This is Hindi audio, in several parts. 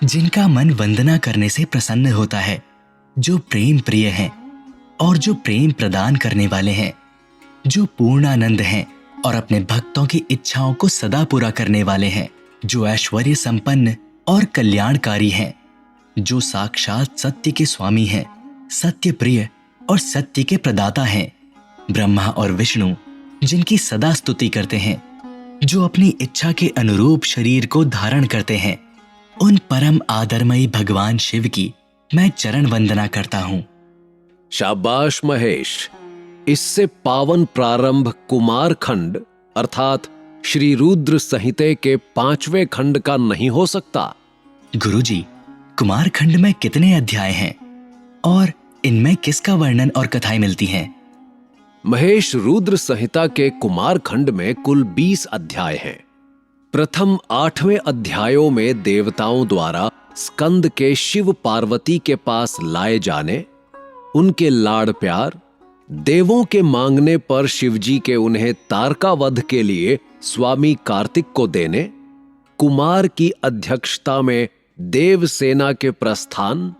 जिनका मन वंदना करने से प्रसन्न होता है, जो प्रेम प्रिय हैं और जो प्रेम प्रदान करने वाले हैं, जो पूर्णानंद हैं और अपने भक्तों की इच्छाओं को सदा पूरा करने वाले हैं, जो ऐश्वर्य संपन्न और कल्याणकारी हैं, जो साक्षात सत्य के स्वामी हैं, सत्य प्रिय और सत्य के प्रदाता हैं, ब्रह्मा और विष्णु जिनकी सदा स्तुति करते हैं, जो अपनी इच्छा के अनुरूप शरीर को धारण करते हैं, उन परम आदरमयी भगवान शिव की मैं चरण वंदना करता हूं। शाबाश महेश, इससे पावन प्रारंभ कुमार खंड अर्थात श्री रुद्र संहिता के 5वें खंड का नहीं हो सकता। गुरुजी, कुमार खंड में कितने अध्याय हैं और इनमें किसका वर्णन और कथाएं मिलती हैं? महेश, रुद्र संहिता के कुमार खंड में कुल 20 अध्याय हैं। प्रथम 8वें अध्यायों में देवताओं द्वारा स्कंद के शिव पार्वती के पास लाए जाने, उनके लाड़ प्यार, देवों के मांगने पर शिवजी के उन्हें तारकावध के लिए स्वामी कार्तिक को देने, कुमार की अध्यक्षता में देव सेना के प्रस्थान,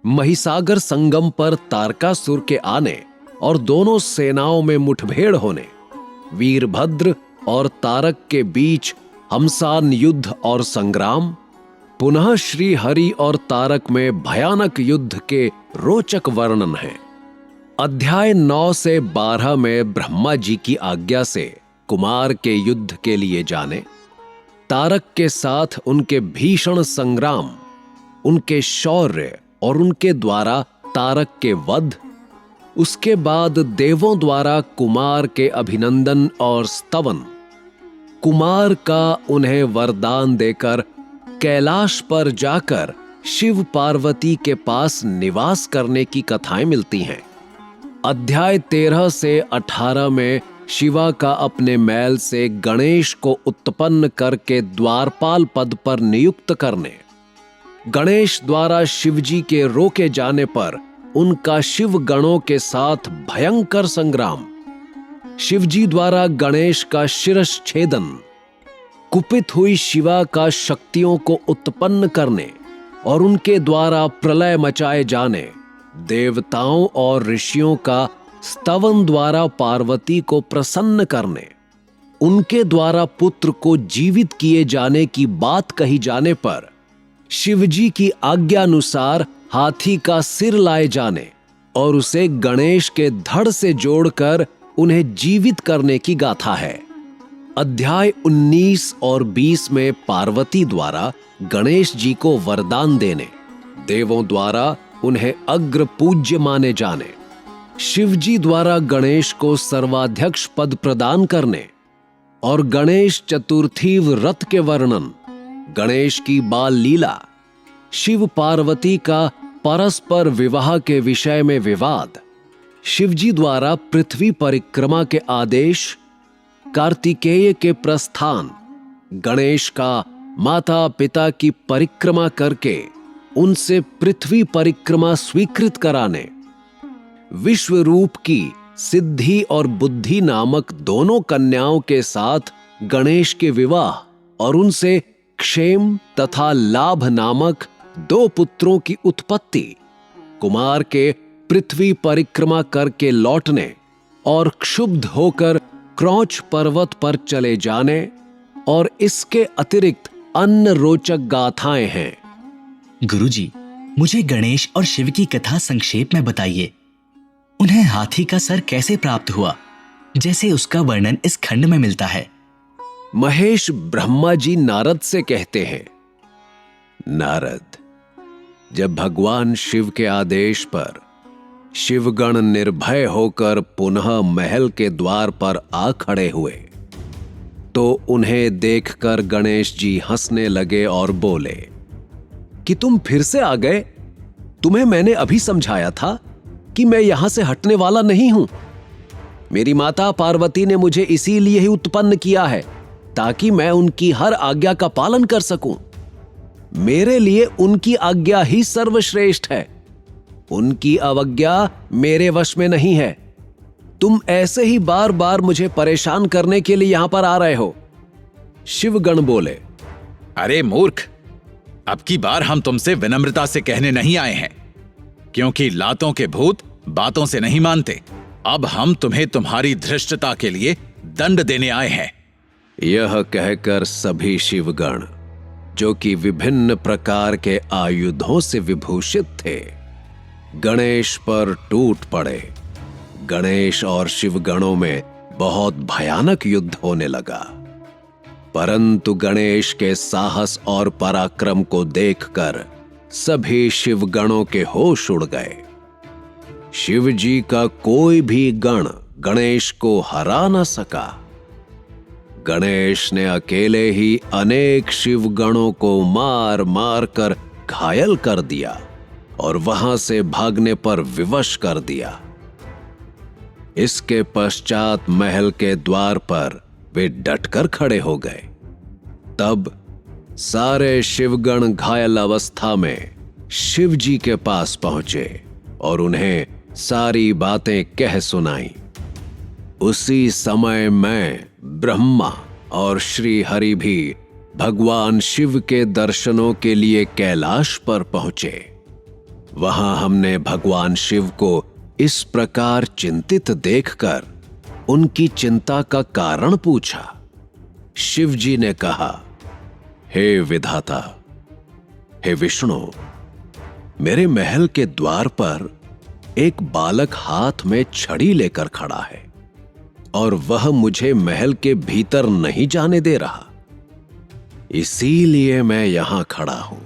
महिसागर संगम पर तारकासुर के आने और दोनों सेनाओं में मुठभेड़ होने, वीरभद्र और तारक के बीच हमसान युद्ध और संग्राम, पुनः श्री हरि और तारक में भयानक युद्ध के रोचक वर्णन है। अध्याय 9 से 12 में ब्रह्मा जी की आज्ञा से कुमार के युद्ध के लिए जाने, तारक के साथ उनके भीषण संग्राम, उनके शौर्य और उनके द्वारा तारक के वध, उसके बाद देवों द्वारा कुमार के अभिनंदन और स्तवन, कुमार का उन्हें वरदान देकर कैलाश पर जाकर शिव पार्वती के पास निवास करने की कथाएं मिलती हैं। अध्याय 13 से 18 में शिवा का अपने मैल से गणेश को उत्पन्न करके द्वारपाल पद पर नियुक्त करने, गणेश द्वारा शिवजी के रोके जाने पर उनका शिव गणों के साथ भयंकर संग्राम, शिवजी द्वारा गणेश का शिरश्छेदन, कुपित हुई शिवा का शक्तियों को उत्पन्न करने और उनके द्वारा प्रलय मचाए जाने, देवताओं और ऋषियों का स्तवन द्वारा पार्वती को प्रसन्न करने, उनके द्वारा पुत्र को जीवित किए जाने की बात कही जाने पर शिवजी की आज्ञानुसार हाथी का सिर लाए जाने और उसे गणेश के धड़ से जोड़कर उन्हें जीवित करने की गाथा है। अध्याय 19 और 20 में पार्वती द्वारा गणेश जी को वरदान देने, देवों द्वारा उन्हें अग्र पूज्य माने जाने, शिवजी द्वारा गणेश को सर्वाध्यक्ष पद प्रदान करने और गणेश चतुर्थी व्रत के वर्णन, गणेश की बाल लीला, शिव पार्वती का परस्पर विवाह के विषय में विवाद, शिवजी द्वारा पृथ्वी परिक्रमा के आदेश, कार्तिकेय के प्रस्थान, गणेश का माता पिता की परिक्रमा करके उनसे पृथ्वी परिक्रमा स्वीकृत कराने, विश्वरूप की सिद्धि और बुद्धि नामक दोनों कन्याओं के साथ गणेश के विवाह और उनसे क्षेम तथा लाभ नामक 2 पुत्रों की उत्पत्ति, कुमार के पृथ्वी परिक्रमा करके लौटने और क्षुब्ध होकर क्रौच पर्वत पर चले जाने और इसके अतिरिक्त अन्य रोचक गाथाएं हैं। गुरुजी, मुझे गणेश और शिव की कथा संक्षेप में बताइए। उन्हें हाथी का सर कैसे प्राप्त हुआ, जैसे उसका वर्णन इस खंड में मिलता है? महेश, ब्रह्मा जी नारद से कहते हैं, नारद, जब भगवान शिव के आदेश पर शिवगण निर्भय होकर पुनः महल के द्वार पर आ खड़े हुए तो उन्हें देखकर गणेश जी हंसने लगे और बोले कि तुम फिर से आ गए। तुम्हें मैंने अभी समझाया था कि मैं यहां से हटने वाला नहीं हूं। मेरी माता पार्वती ने मुझे इसीलिए ही उत्पन्न किया है ताकि मैं उनकी हर आज्ञा का पालन कर सकूं। मेरे लिए उनकी आज्ञा ही सर्वश्रेष्ठ है। उनकी अवज्ञा मेरे वश में नहीं है। तुम ऐसे ही बार बार मुझे परेशान करने के लिए यहां पर आ रहे हो। शिवगण बोले, अरे मूर्ख, अब की बार हम तुमसे विनम्रता से कहने नहीं आए हैं, क्योंकि लातों के भूत बातों से नहीं मानते। अब हम तुम्हें तुम्हारी धृष्टता के लिए दंड देने आए हैं। यह कहकर सभी शिवगण, जो कि विभिन्न प्रकार के आयुधों से विभूषित थे, गणेश पर टूट पड़े। गणेश और शिवगणों में बहुत भयानक युद्ध होने लगा, परंतु गणेश के साहस और पराक्रम को देखकर सभी शिवगणों के होश उड़ गए। शिवजी का कोई भी गण गणेश को हरा न सका। गणेश ने अकेले ही अनेक शिवगणों को मार मार कर घायल कर दिया और वहां से भागने पर विवश कर दिया। इसके पश्चात महल के द्वार पर वे डटकर खड़े हो गए। तब सारे शिवगण घायल अवस्था में शिवजी के पास पहुंचे और उन्हें सारी बातें कह सुनाई। उसी समय मैं, ब्रह्मा और श्री हरि भी भगवान शिव के दर्शनों के लिए कैलाश पर पहुंचे। वहां हमने भगवान शिव को इस प्रकार चिंतित देखकर उनकी चिंता का कारण पूछा। शिव जी ने कहा, हे विधाता, हे विष्णु, मेरे महल के द्वार पर एक बालक हाथ में छड़ी लेकर खड़ा है और वह मुझे महल के भीतर नहीं जाने दे रहा, इसीलिए मैं यहां खड़ा हूं।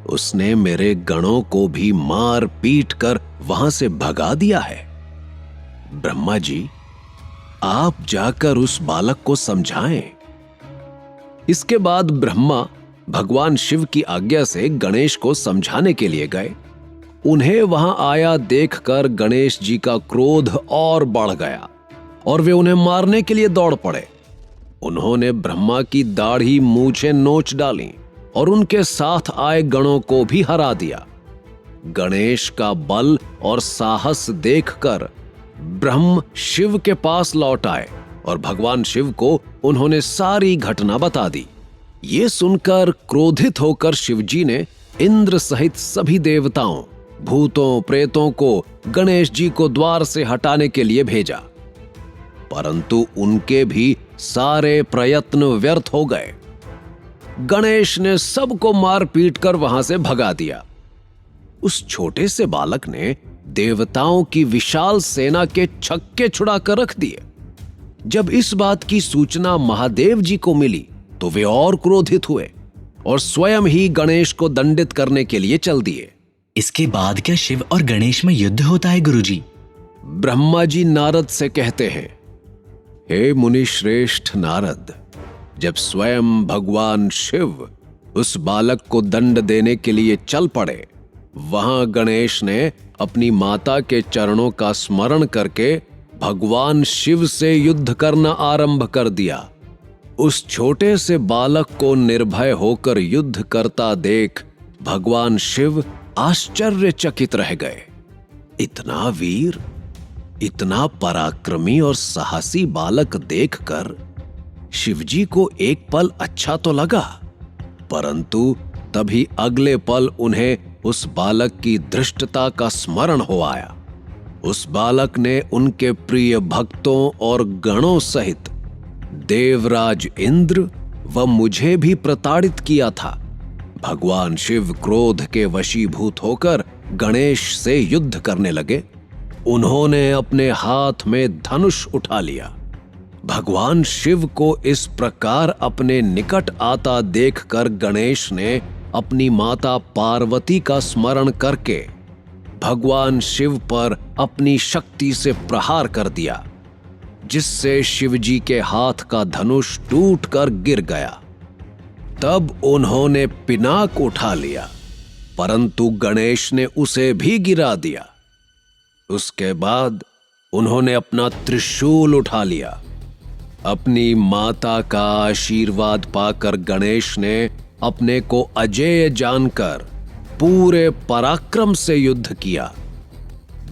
उसने मेरे गणों को भी मार पीट कर वहां से भगा दिया है। ब्रह्मा जी, आप जाकर उस बालक को समझाएं। इसके बाद ब्रह्मा भगवान शिव की आज्ञा से गणेश को समझाने के लिए गए। उन्हें वहां आया देखकर गणेश जी का क्रोध और बढ़ गया और वे उन्हें मारने के लिए दौड़ पड़े। उन्होंने ब्रह्मा की दाढ़ी मूछें नोच डाली और उनके साथ आए गणों को भी हरा दिया। गणेश का बल और साहस देखकर ब्रह्म शिव के पास लौट आए और भगवान शिव को उन्होंने सारी घटना बता दी। ये सुनकर क्रोधित होकर शिवजी ने इंद्र सहित सभी देवताओं, भूतों, प्रेतों को गणेश जी को द्वार से हटाने के लिए भेजा, परंतु उनके भी सारे प्रयत्न व्यर्थ हो गए। गणेश ने सबको मार पीट कर वहां से भगा दिया। उस छोटे से बालक ने देवताओं की विशाल सेना के छक्के छुड़ाकर रख दिए। जब इस बात की सूचना महादेव जी को मिली तो वे और क्रोधित हुए और स्वयं ही गणेश को दंडित करने के लिए चल दिए। इसके बाद क्या शिव और गणेश में युद्ध होता है गुरुजी? ब्रह्मा जी नारद से कहते हैं, हे मुनि श्रेष्ठ नारद, जब स्वयं भगवान शिव उस बालक को दंड देने के लिए चल पड़े, वहां गणेश ने अपनी माता के चरणों का स्मरण करके भगवान शिव से युद्ध करना आरंभ कर दिया। उस छोटे से बालक को निर्भय होकर युद्ध करता देख भगवान शिव आश्चर्यचकित रह गए। इतना वीर, इतना पराक्रमी और साहसी बालक देखकर शिवजी को एक पल अच्छा तो लगा, परंतु तभी अगले पल उन्हें उस बालक की धृष्टता का स्मरण हो आया। उस बालक ने उनके प्रिय भक्तों और गणों सहित देवराज इंद्र व मुझे भी प्रताड़ित किया था। भगवान शिव क्रोध के वशीभूत होकर गणेश से युद्ध करने लगे। उन्होंने अपने हाथ में धनुष उठा लिया। भगवान शिव को इस प्रकार अपने निकट आता देखकर गणेश ने अपनी माता पार्वती का स्मरण करके भगवान शिव पर अपनी शक्ति से प्रहार कर दिया, जिससे शिवजी के हाथ का धनुष टूटकर गिर गया। तब उन्होंने पिनाक उठा लिया, परंतु गणेश ने उसे भी गिरा दिया। उसके बाद उन्होंने अपना त्रिशूल उठा लिया। अपनी माता का आशीर्वाद पाकर गणेश ने अपने को अजेय जानकर पूरे पराक्रम से युद्ध किया।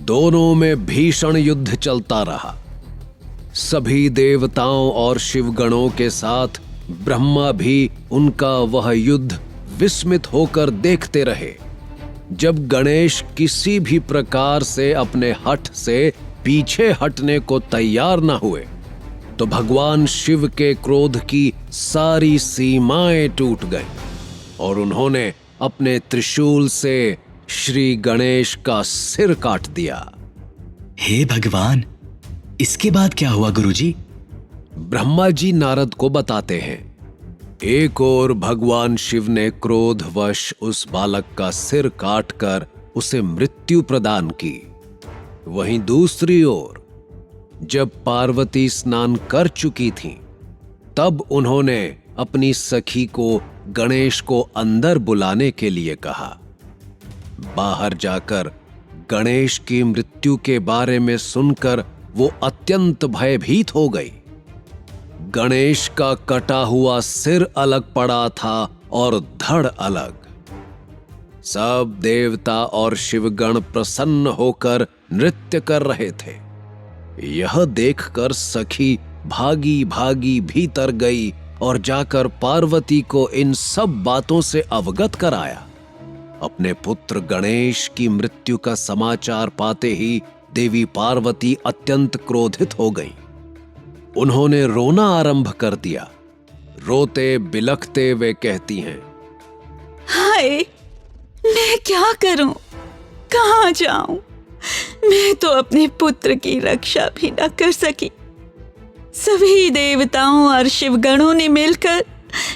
दोनों में भीषण युद्ध चलता रहा। सभी देवताओं और शिवगणों के साथ ब्रह्मा भी उनका वह युद्ध विस्मित होकर देखते रहे। जब गणेश किसी भी प्रकार से अपने हठ से पीछे हटने को तैयार न हुए तो भगवान शिव के क्रोध की सारी सीमाएं टूट गईं और उन्होंने अपने त्रिशूल से श्री गणेश का सिर काट दिया। हे भगवान, इसके बाद क्या हुआ गुरुजी? ब्रह्मा जी नारद को बताते हैं, एक ओर भगवान शिव ने क्रोधवश उस बालक का सिर काटकर उसे मृत्यु प्रदान की, वहीं दूसरी ओर जब पार्वती स्नान कर चुकी थीं, तब उन्होंने अपनी सखी को गणेश को अंदर बुलाने के लिए कहा। बाहर जाकर गणेश की मृत्यु के बारे में सुनकर वो अत्यंत भयभीत हो गई। गणेश का कटा हुआ सिर अलग पड़ा था और धड़ अलग। सब देवता और शिवगण प्रसन्न होकर नृत्य कर रहे थे। यह देखकर सखी भागी भागी भीतर गई और जाकर पार्वती को इन सब बातों से अवगत कराया। अपने पुत्र गणेश की मृत्यु का समाचार पाते ही देवी पार्वती अत्यंत क्रोधित हो गई। उन्होंने रोना आरंभ कर दिया। रोते बिलखते वे कहती हैं, हाय, मैं क्या करूं, कहां जाऊं? मैं तो अपने पुत्र की रक्षा भी न कर सकी। सभी देवताओं और शिवगणों ने मिलकर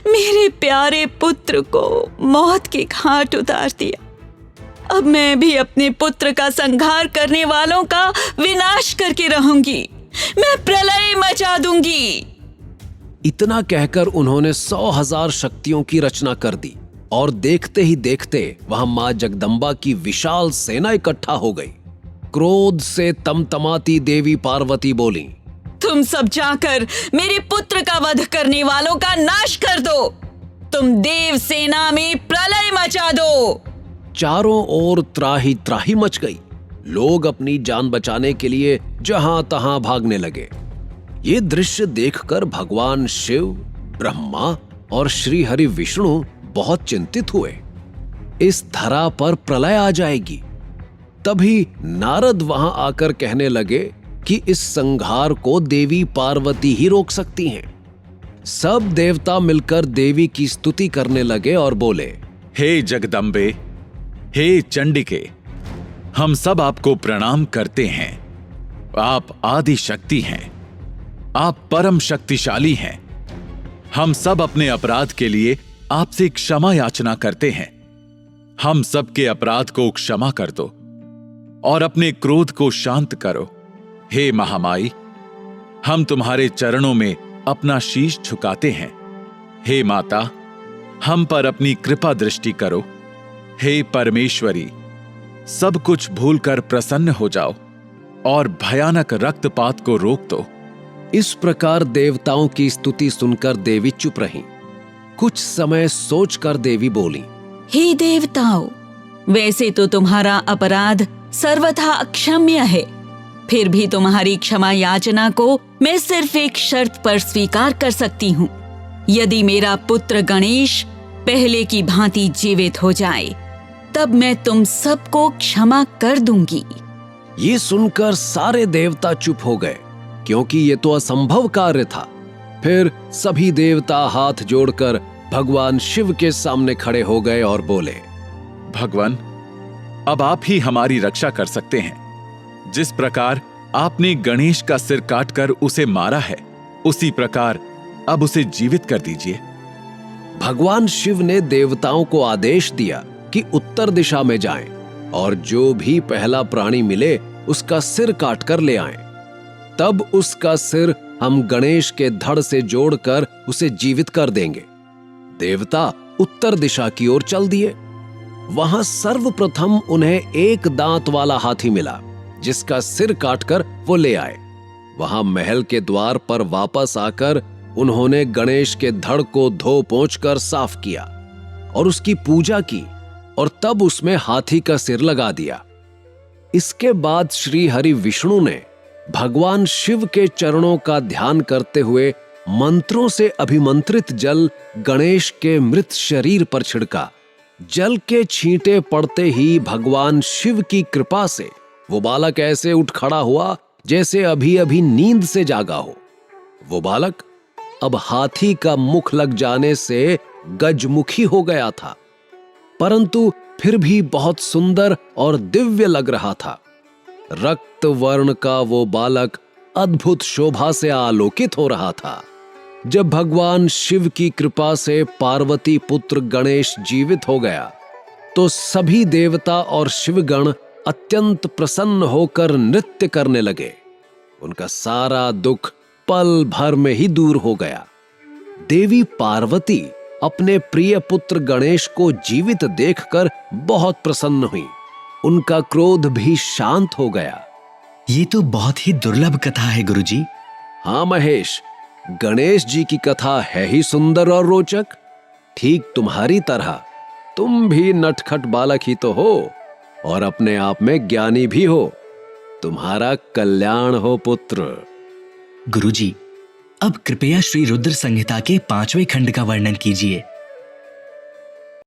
मेरे प्यारे पुत्र को मौत के घाट उतार दिया। अब मैं भी अपने पुत्र का संहार करने वालों का विनाश करके रहूंगी। मैं प्रलय मचा दूंगी। इतना कहकर उन्होंने 100,000 शक्तियों की रचना कर दी और देखते ही देखते वहां मां जगदम्बा की विशाल सेना इकट्ठा हो गई। क्रोध से तमतमाती देवी पार्वती बोली, तुम सब जाकर मेरे पुत्र का वध करने वालों का नाश कर दो। तुम देव सेना में प्रलय मचा दो। चारों ओर त्राही त्राही मच गई। लोग अपनी जान बचाने के लिए जहां तहां भागने लगे। ये दृश्य देखकर भगवान शिव, ब्रह्मा और श्री हरि विष्णु बहुत चिंतित हुए। इस धरा पर प्रलय आ जाएगी। तभी नारद वहां आकर कहने लगे कि इस संहार को देवी पार्वती ही रोक सकती हैं। सब देवता मिलकर देवी की स्तुति करने लगे और बोले, हे जगदम्बे, हे चंडिके, हम सब आपको प्रणाम करते हैं। आप आदि शक्ति हैं, आप परम शक्तिशाली हैं। हम सब अपने अपराध के लिए आपसे क्षमा याचना करते हैं। हम सबके अपराध को क्षमा कर दो और अपने क्रोध को शांत करो। हे महामाई, हम तुम्हारे चरणों में अपना शीश झुकाते हैं। हे माता, हम पर अपनी कृपा दृष्टि करो। हे परमेश्वरी, सब कुछ भूलकर प्रसन्न हो जाओ और भयानक रक्तपात को रोक दो। इस प्रकार देवताओं की स्तुति सुनकर देवी चुप रहीं। कुछ समय सोचकर देवी बोली, हे देवताओं, वैसे तो तुम्हारा अपराध सर्वथा अक्षम्य है, फिर भी तुम्हारी क्षमा याचना को मैं सिर्फ एक शर्त पर स्वीकार कर सकती हूँ। यदि मेरा पुत्र गणेश पहले की भांति जीवित हो जाए, तब मैं तुम सबको क्षमा कर दूंगी। ये सुनकर सारे देवता चुप हो गए, क्योंकि ये तो असंभव कार्य था। फिर सभी देवता हाथ जोड़कर भगवान शिव के सामने खड़े हो गए और बोले, भगवान, अब आप ही हमारी रक्षा कर सकते हैं। जिस प्रकार आपने गणेश का सिर काटकर उसे मारा है, उसी प्रकार अब उसे जीवित कर दीजिए। भगवान शिव ने देवताओं को आदेश दिया कि उत्तर दिशा में जाएं और जो भी पहला प्राणी मिले उसका सिर काटकर ले आएं। तब उसका सिर हम गणेश के धड़ से जोड़कर उसे जीवित कर देंगे। देवता उत्तर दिशा की ओर चल दिए। वहां सर्वप्रथम उन्हें एक दांत वाला हाथी मिला, जिसका सिर काटकर वो ले आए। वहां महल के द्वार पर वापस आकर उन्होंने गणेश के धड़ को धो पोंछकर साफ किया और उसकी पूजा की और तब उसमें हाथी का सिर लगा दिया। इसके बाद श्री हरि विष्णु ने भगवान शिव के चरणों का ध्यान करते हुए मंत्रों से अभिमंत्रित जल गणेश के मृत शरीर पर छिड़का जल के छींटे पड़ते ही भगवान शिव की कृपा से वो बालक ऐसे उठ खड़ा हुआ जैसे अभी अभी नींद से जागा हो। वो बालक अब हाथी का मुख लग जाने से गजमुखी हो गया था, परंतु फिर भी बहुत सुंदर और दिव्य लग रहा था। रक्त वर्ण का वो बालक अद्भुत शोभा से आलोकित हो रहा था। जब भगवान शिव की कृपा से पार्वती पुत्र गणेश जीवित हो गया तो सभी देवता और शिवगण अत्यंत प्रसन्न होकर नृत्य करने लगे। उनका सारा दुख पल भर में ही दूर हो गया। देवी पार्वती अपने प्रिय पुत्र गणेश को जीवित देखकर बहुत प्रसन्न हुई। उनका क्रोध भी शांत हो गया। ये तो बहुत ही दुर्लभ कथा है गुरुजी। हाँ महेश, गणेश जी की कथा है ही सुंदर और रोचक। ठीक तुम्हारी तरह तुम भी नटखट बालक ही तो हो और अपने आप में ज्ञानी भी हो। तुम्हारा कल्याण हो पुत्र। गुरुजी, अब कृपया श्री रुद्र संहिता के 5वें खंड का वर्णन कीजिए।